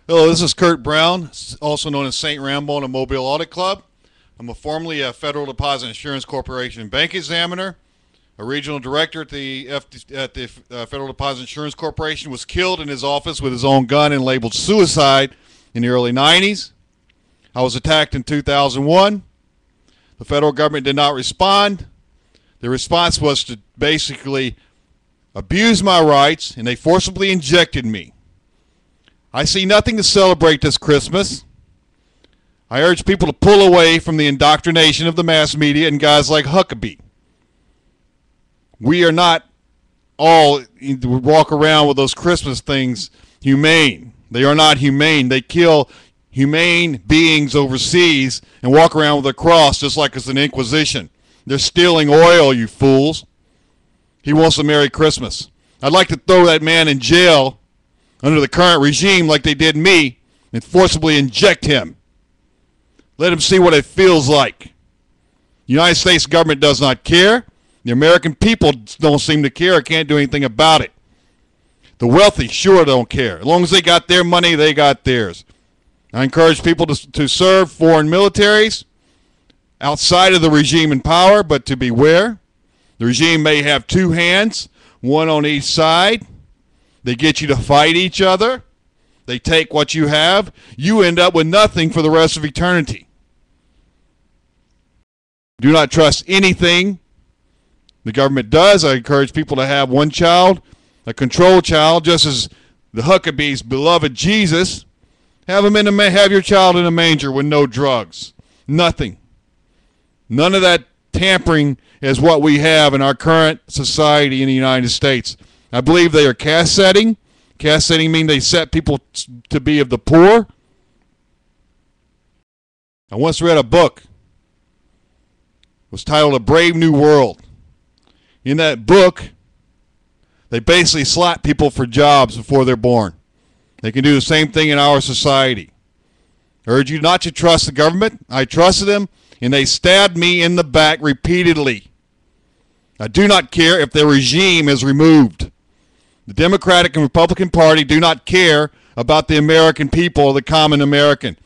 Hello, this is Kurt Brown, also known as St. Rambo and Mobile Audit Club. I'm formerly a Federal Deposit Insurance Corporation bank examiner, a regional director at the Federal Deposit Insurance Corporation. Was killed in his office with his own gun and labeled suicide in the early 90s. I was attacked in 2001. The federal government did not respond. The response was to basically abuse my rights, and they forcibly injected me. I see nothing to celebrate this Christmas. I urge people to pull away from the indoctrination of the mass media and guys like Huckabee. We are not all walk around with those Christmas things humane. They are not humane. They kill humane beings overseas and walk around with a cross just like it's an inquisition. They're stealing oil, you fools. He wants a Merry Christmas. I'd like to throw that man in jail under the current regime like they did me and forcibly inject him. Let him see what it feels like. The United States government does not care. The American people don't seem to care or can't do anything about it. The wealthy sure don't care. As long as they got their money, they got theirs. I encourage people to serve foreign militaries outside of the regime in power, but to beware. The regime may have two hands, one on each side. They get you to fight each other. They take what you have. You end up with nothing for the rest of eternity. Do not trust anything the government does. I encourage people to have one child, a control child, just as the Huckabee's beloved Jesus. Have your child in a manger with no drugs. Nothing. None of that tampering is what we have in our current society in the United States. I believe they are caste setting. Caste setting means they set people to be of the poor. I once read a book. It was titled A Brave New World. In that book, they basically slap people for jobs before they're born. They can do the same thing in our society. I urge you not to trust the government. I trusted them, and they stabbed me in the back repeatedly. I do not care if their regime is removed. The Democratic and Republican Party do not care about the American people or the common American.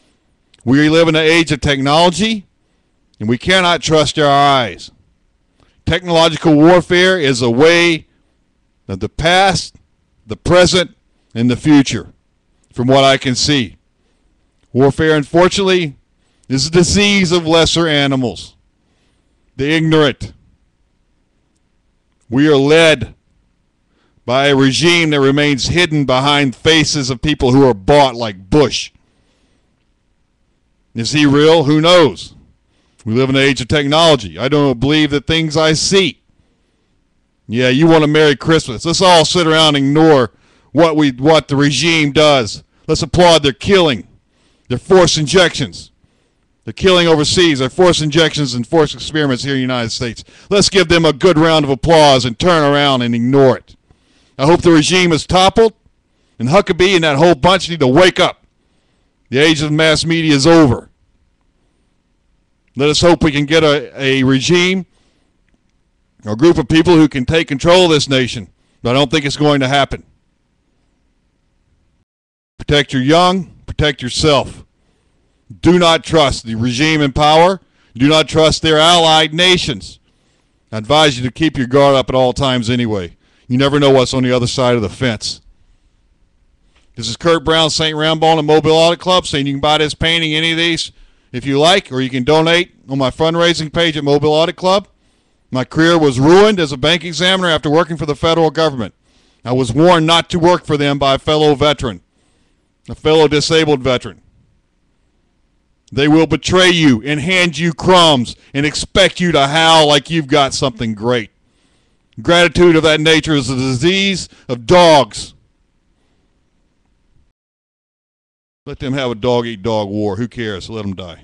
We live in an age of technology, and we cannot trust our eyes. Technological warfare is a way of the past, the present, and the future, from what I can see. Warfare, unfortunately, is a disease of lesser animals, the ignorant. We are led by a regime that remains hidden behind faces of people who are bought like Bush. Is he real? Who knows? We live in an age of technology. I don't believe the things I see. Yeah, you want a Merry Christmas. Let's all sit around and ignore what the regime does. Let's applaud their killing, their forced injections. They're killing overseas. They're forced injections and forced experiments here in the United States. Let's give them a good round of applause and turn around and ignore it. I hope the regime is toppled, and Huckabee and that whole bunch need to wake up. The age of mass media is over. Let us hope we can get a regime or a group of people who can take control of this nation, but I don't think it's going to happen. Protect your young, protect yourself. Do not trust the regime in power. Do not trust their allied nations. I advise you to keep your guard up at all times anyway. You never know what's on the other side of the fence. This is Kurt Brown, St. Rambo and Mobile Audit Club, saying you can buy this painting, any of these, if you like, or you can donate on my fundraising page at Mobile Audit Club. My career was ruined as a bank examiner after working for the federal government. I was warned not to work for them by a fellow veteran, a fellow disabled veteran. They will betray you and hand you crumbs and expect you to howl like you've got something great. Gratitude of that nature is a disease of dogs. Let them have a dog-eat-dog war. Who cares? Let them die.